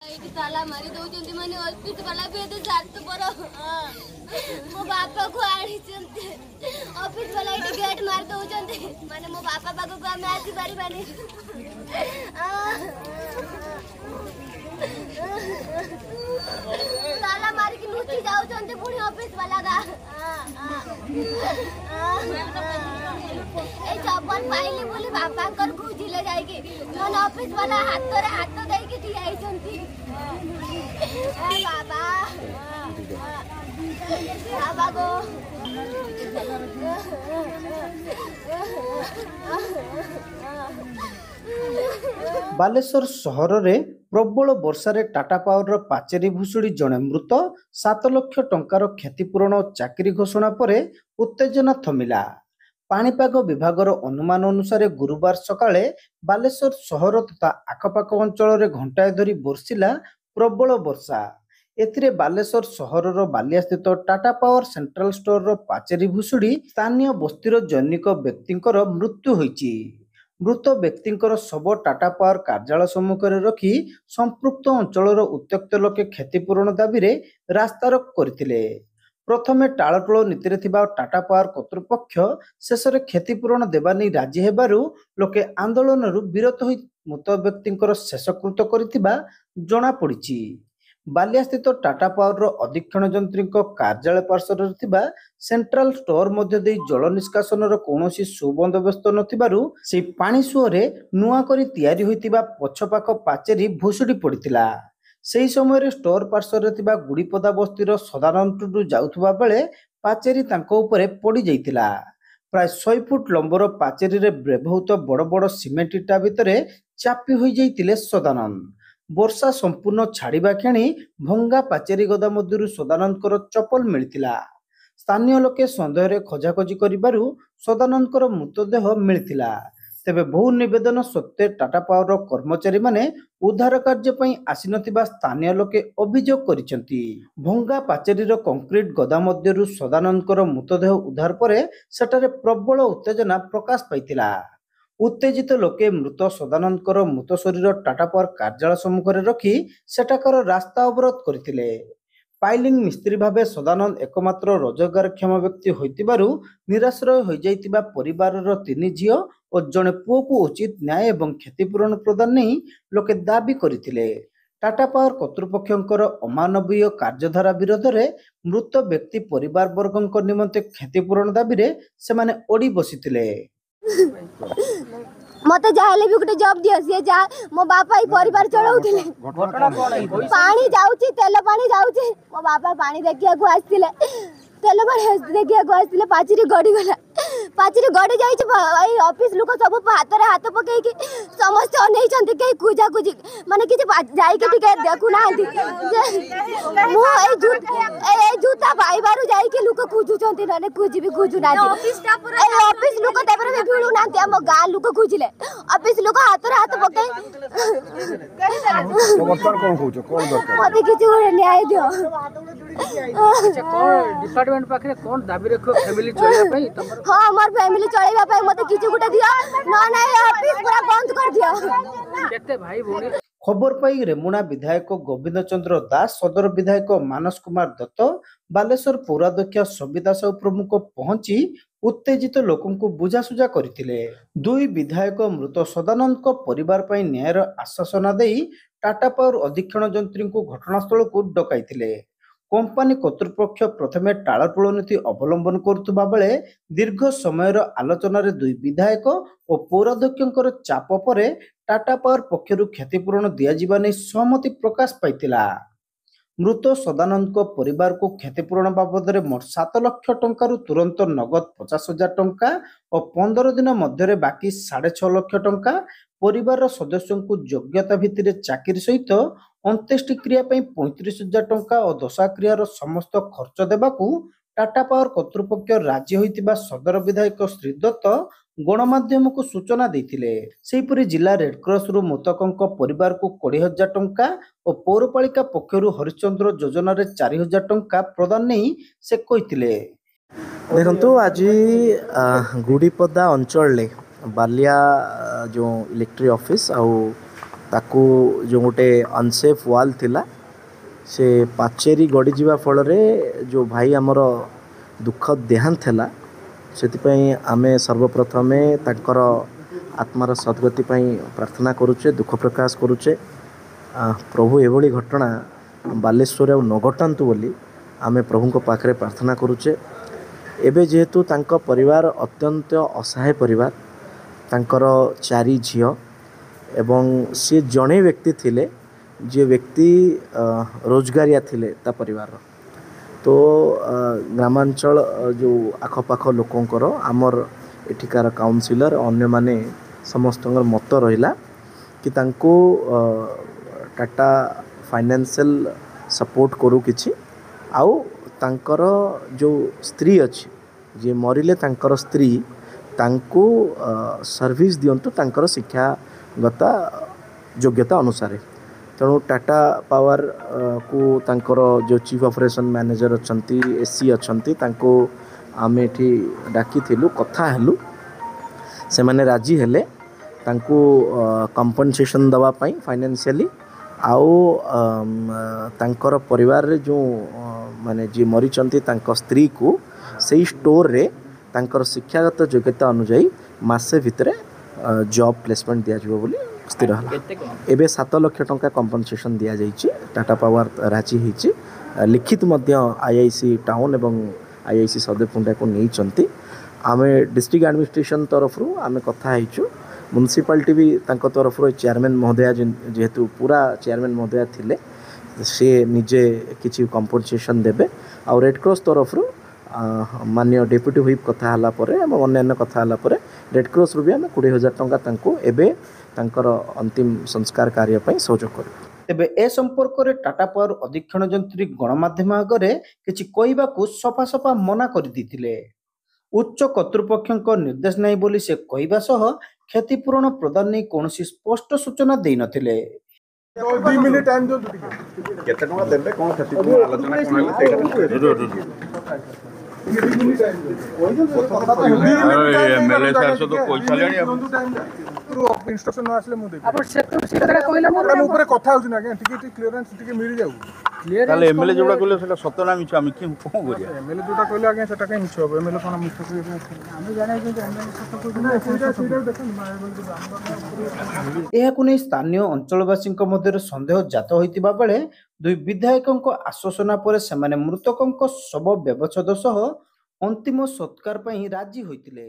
ଏଇଠି ତାଲା ମାରି ଦଉଛନ୍ତି ମାନେ ଅଫିସ ବାଲା ବି ଏତେ ସ୍ୱାର୍ଥପର। ମୋ ବାପାକୁ ଆଣିଛନ୍ତି ଅଫିସ ବାଲା ଏଇଠି ଗେଟ୍ ମାରି ଦଉଛନ୍ତି ମାନେ ମୋ ବାପା ପାଖକୁ ଆମେ ଆସିପାରିବାନି। ତାଲା ମାରିକି ଲୁଚି ଯାଉଛନ୍ତି ପୁଣି ଅଫିସ ବାଲା ଏଇ ଚପଲ ପାଇଲି ବୋଲି ବାପାଙ୍କର ଖୋଜିଲେ ଯାଇକି ମାନେ ଅଫିସ ବାଲା ହାତରେ ହାତ ଦେଇକି ଠିଆ ହେଇଛନ୍ତି। ବାବା ବାବା ଗो ବାଲେଶ୍ୱର ସହରରେ ପ୍ରବଳ ବର୍ଷାରେ ଟାଟା ପାୱାରର ପାଚେରୀ ଭୁଶୁଡ଼ି ଜଣେ ମୃତ, 7 ଲକ୍ଷ ଟଙ୍କାର କ୍ଷତିପୂରଣ ଚାକିରି ଘୋଷଣା ପରେ ଉତ୍ତେଜନା ଥମିଲା। ପାଣିପାଗ ବିଭାଗର ଅନୁମାନ ଅନୁସାରେ ଗୁରୁବାର ସକାଳେ ବାଲେଶ୍ୱର ସହର ତଥା ଆଖପାଖ ଅଞ୍ଚଳରେ ଘଣ୍ଟାଏ ଧରି ବର୍ଷିଲା ପ୍ରବଳ ବର୍ଷା। ଏଥିରେ ବାଲେଶ୍ୱର ସହରର ବାଲିଆସ୍ଥିତ ଟାଟା ପାୱାର ସେଣ୍ଟ୍ରାଲ ଷ୍ଟୋରର ପାଚେରୀ ଭୁଶୁଡ଼ି ସ୍ଥାନୀୟ ବସ୍ତିର ଜନୈକ ବ୍ୟକ୍ତିଙ୍କର ମୃତ୍ୟୁ ହୋଇଛି। ମୃତ ବ୍ୟକ୍ତିଙ୍କର ଶବ ଟାଟା ପାୱାର କାର୍ଯ୍ୟାଳୟ ସମ୍ମୁଖରେ ରଖି ସମ୍ପୃକ୍ତ ଅଞ୍ଚଳର ଉତ୍ତ୍ୟକ୍ତ ଲୋକେ କ୍ଷତିପୂରଣ ଦାବିରେ ରାସ୍ତାରୋକ କରିଥିଲେ। ପ୍ରଥମେ ଟାଳଟୁଳ ନୀତିରେ ଥିବା ଟାଟା ପାୱାର କର୍ତ୍ତୃପକ୍ଷ ଶେଷରେ କ୍ଷତିପୂରଣ ଦେବା ନେଇ ରାଜି ହେବାରୁ ଲୋକେ ଆନ୍ଦୋଳନରୁ ବିରତ ହୋଇ ମୃତ ବ୍ୟକ୍ତିଙ୍କର ଶେଷକୃତ୍ୟ କରିଥିବା ଜଣାପଡ଼ିଛି। ବାଲିଆସ୍ଥିତ ଟାଟା ପାୱାରର ଅଧୀକ୍ଷଣ ଯନ୍ତ୍ରୀଙ୍କ କାର୍ଯ୍ୟାଳୟ ପାର୍ଶ୍ୱରେ ଥିବା ସେଣ୍ଟ୍ରାଲ ଷ୍ଟୋର ମଧ୍ୟ ଦେଇ ଜଳ ନିଷ୍କାସନର କୌଣସି ସୁବନ୍ଦୋବସ୍ତ ନଥିବାରୁ ସେହି ପାଣି ସୁଅରେ ନୂଆ କରି ତିଆରି ହୋଇଥିବା ପଛପାଖ ପାଚେରୀ ଭୁଶୁଡ଼ି ପଡ଼ିଥିଲା। ସେହି ସମୟରେ ଷ୍ଟୋର ପାର୍ଶ୍ୱରେ ଥିବା ଗୁଡ଼ିପଦା ବସ୍ତିର ସଦାନନ୍ଦ ଟୁଡୁ ଯାଉଥିବା ବେଳେ ପାଚେରୀ ତାଙ୍କ ଉପରେ ପଡ଼ିଯାଇଥିଲା। ପ୍ରାୟ 100 ଫୁଟ ଲମ୍ବର ପାଚେରୀରେ ବ୍ୟବହୃତ ବଡ଼ ବଡ଼ ସିମେଣ୍ଟ ଇଟା ଭିତରେ ଚାପି ହୋଇଯାଇଥିଲେ ସଦାନନ୍ଦ। ବର୍ଷା ସମ୍ପୂର୍ଣ୍ଣ ଛାଡ଼ିବା କ୍ଷଣି ଭଙ୍ଗା ପାଚେରୀ ଗଦା ମଧ୍ୟରୁ ସଦାନନ୍ଦଙ୍କର ଚପଲ ମିଳିଥିଲା। ସ୍ଥାନୀୟ ଲୋକେ ସନ୍ଦେହରେ ଖୋଜାଖୋଜି କରିବାରୁ ସଦାନନ୍ଦଙ୍କର ମୃତଦେହ ମିଳିଥିଲା। ତେବେ ବହୁ ନିବେଦନ ସତ୍ତ୍ୱେ ଟାଟା ପାୱାରର କର୍ମଚାରୀମାନେ ଉଦ୍ଧାର କାର୍ଯ୍ୟ ପାଇଁ ଆସିନଥିବା ସ୍ଥାନୀୟ ଲୋକେ ଅଭିଯୋଗ କରିଛନ୍ତି। ଭଙ୍ଗା ପାଚେରୀର କଂକ୍ରିଟ ଗଦା ମଧ୍ୟରୁ ସଦାନନ୍ଦଙ୍କର ମୃତଦେହ ଉଦ୍ଧାର ପରେ ସେଠାରେ ପ୍ରବଳ ଉତ୍ତେଜନା ପ୍ରକାଶ ପାଇଥିଲା। ଉତ୍ତେଜିତ ଲୋକେ ମୃତ ସଦାନନ୍ଦଙ୍କର ମୃତ ଶରୀର ଟାଟା ପାୱାର କାର୍ଯ୍ୟାଳୟ ସମ୍ମୁଖରେ ରଖି ସେଠାକାର ରାସ୍ତା ଅବରୋଧ କରିଥିଲେ। ପାଇଲିଂ ମିସ୍ତ୍ରୀ ଭାବେ ସଦାନନ୍ଦ ଏକମାତ୍ର ରୋଜଗାରକ୍ଷମ ବ୍ୟକ୍ତି ହୋଇଥିବାରୁ ନିରାଶ୍ରୟ ହୋଇଯାଇଥିବା ପରିବାରର 3 ଝିଅ ଓ ଜଣେ ପୁଅକୁ ଉଚିତ ନ୍ୟାୟ ଏବଂ କ୍ଷତିପୂରଣ ପ୍ରଦାନ ନେଇ ଲୋକେ ଦାବି କରିଥିଲେ। ଟାଟା ପାୱାର କର୍ତ୍ତୃପକ୍ଷଙ୍କର ଅମାନବୀୟ କାର୍ଯ୍ୟଧାରା ବିରୋଧରେ ମୃତ ବ୍ୟକ୍ତି ପରିବାରବର୍ଗଙ୍କ ନିମନ୍ତେ କ୍ଷତିପୂରଣ ଦାବିରେ ସେମାନେ ଓଡ଼ି ବସିଥିଲେ। मत जाले भी गोटे जॉब दियो से जा मो बापा ही परिवार चलाउथिले पानी जाउची तेल पानी जाउची मो बापा पानी देखिया को आस्थिले तेल पानी देखिया को आस्थिले पाचरी गडी गला पाचरी गडी जाइछ एई ऑफिस लोक सब हाथ रे हाथ पकई कि समस्त अनै छन्ति के कुजा कुजी माने कि जाई के टिके देखु नांती मो एई जूता भाईबारु जाई के लोक कुजु छन्ति नने कुजी भी कुजु नांती ऑफिस लोक तेबर भी भिळु नांती हम गा लोक कुजिले ऑफिस लोक हाथ रे हाथ पकई वर्तमान कोन कहउछ कोन दरकार मते किछु न्याय दियो। अच्छा कोन डिपार्टमेंट पाखरे कोन दाबी रखो फैमिली चलेबा पई तमर हां हमर फैमिली चलेबा पई मते किछु गुटे दियो न ऑफिस पूरा बंद कर दियो। केते भाई भोनी खबर पाई रेमुणा विधायक गोविंद चंद्र दास, सदर विधायक मानस कुमार दत्त, बालेश्वर पौराध्यक्ष सविता साहू प्रमुख पहुंची उत्तेजित लोकंकु बुझासुझा करथिले। दुई विधायक मृत सदानंद परिवार पई न्यायर आश्वासना देई टाटा पावर अधीक्षण जंत्री को घटनास्थल को डकाइथिले। कंपानी कर्तृपक्ष प्रथमे टाळटुळ नीति अवलंबन करुवा बेले दीर्घ समयर आलोचन दुई विधायक और पौराध्यक्षर चाप पर टाटा पावर पक्षरु क्षतिपूरण दिया नहीं सहमति प्रकाश पाइतिला। मृत सदानंद परिवार को क्षतिपूरण बाबद मोट 7 लक्ष टंकारु तुरंत नगद 50,000 टंका और 15 दिन मध्य बाकी 6.5 लक्ष टंका परिवार सदस्यों को योग्यता भित्तिर चाकरी सहित अंत्येष्टि क्रिया 35,000 टंका और दशा क्रियार समस्त खर्च देवाकू टाटा पावर कर्तृपक्ष राजी होइतिबा सदर विधायक श्री दत्त गणमाध्यम को सूचना देथिले। सेहीपरि जिला रेडक्रॉस रु मृतकों परिवार को 20,000 टंका और पौरपालिका पक्षरु हरिश्चंद्र योजना रे 4,000 टंका प्रदान नहीं से कहिथिले। देखंतु आज गुड़ीपदा अंचल बालिया जो इलेक्ट्रिक ऑफिस आउ ताकू जो गोटे अनसेफ वाल थिला से पाचेरी गड़ी जीवा फल जो भाई आमर दुख देहांत थिला से आमे सर्वप्रथमे ताकर आत्मार सद्गति प्रार्थना करुचे दुख प्रकाश करुचे प्रभु एभली घटना बालेश्वर न घटातु बोली आमे प्रभु पाखरे प्रार्थना करुचे एबे जेहेतु तांको परिवार अत्यंत असहाय परिवार तांकर 4 झियो एवं सी जड़े व्यक्ति थिले जे व्यक्ति रोजगारिया थिले ता परिवार तो ग्रामांचल जो आखपाख लोकंकर आमर एठिकार काउंसिलर अन्य माने समस्त मत रहिला कि तांको टाटा फाइनेंशियल सपोर्ट करू किछि आउ तांकर जो स्त्री अच्छी जे मरिले तांकर स्त्री तांको सर्विस दियंतु तांकर शिक्षागत योग्यता अनुसार तेणु टाटा पावर को तांकर जो चीफ ऑपरेशन मैनेजर अच्छंती एससी अच्छंती तांको आमे एठी डाकी थिलु कथा हेलु से माने राजी हेले तांको कंपनसेशन दवा पई फाइनेंशियली आउ तांकर परिवार रे जो माने जी मरीचंती तांको स्त्री को सही स्टोर रे तांकर शिक्षागत योग्यता अनुसार मासे भितरे जॉब प्लेसमेंट दिया जिवो बोली स्थिर हला एबे 7 लाख टंका कंपनसेशन दिया जाइछि टाटा पावर राजी हिछि लिखित मध्य आईआईसी टाउन एवं आईआईसी सदेपुंडा को नहीं चंती आमे डिस्ट्रिक्ट एडमिनिस्ट्रेशन तरफ रु आमे कथा हिचु म्युनिसिपालिटी भी तांको तरफ रु चेयरमैन महोदय जेहेतु पूरा चेयरमैन महोदय थिले से निजे किछि कंपनसेशन देबे आ रेड क्रॉस तरफ रु माननीय डेप्यूटी व्हिप कथा हला परे हम अन्य कथा हला परे रेड क्रॉस रु भी हम 20,000 टंका तांको एबे तांकर अंतिम संस्कार कार्य पई सहयोग कर तेबे ए संपर्क रे टाटा पावर अधीक्षण जंत्री गणमाध्यम आगरे किछि कहबाकू सफा सफा मना कर दिथिले उच्च कर्तृपक्षक निर्देश नहीं बोली से कहबा सह क्षतिपूरण प्रदान नहीं कोनोसी स्पष्ट सूचना देई नथिले 2 मिनिट टाइम दो केते टका देबे कोन क्षतिपूरण आलोचना कोन एमएलए सर से तो कोइ छलेनी इंस्ट्रक्शन न आसले मु देबी आपण से कहला हम ऊपर कथा होछ ना के टिके क्लियरेंस टिके मिल जाऊ ताले एमएलए जोडा कहले सेटा सत्य ना मिछ हम कि कोन करिया एमएलए जोडा कहले आगे सेटा के मिछ हो एमएलए कोन मिछ करिया हम जाने जे एमएलए सत्य को एहाकु नै स्थानीय अंचलवासी मध्य संदेह जात होइतिबा बेले दुई विधायकक आश्वासना पर सेमाने मृतकक शव व्यवच्छेद सह अंतिम सत्कार पई राजी होइतिले।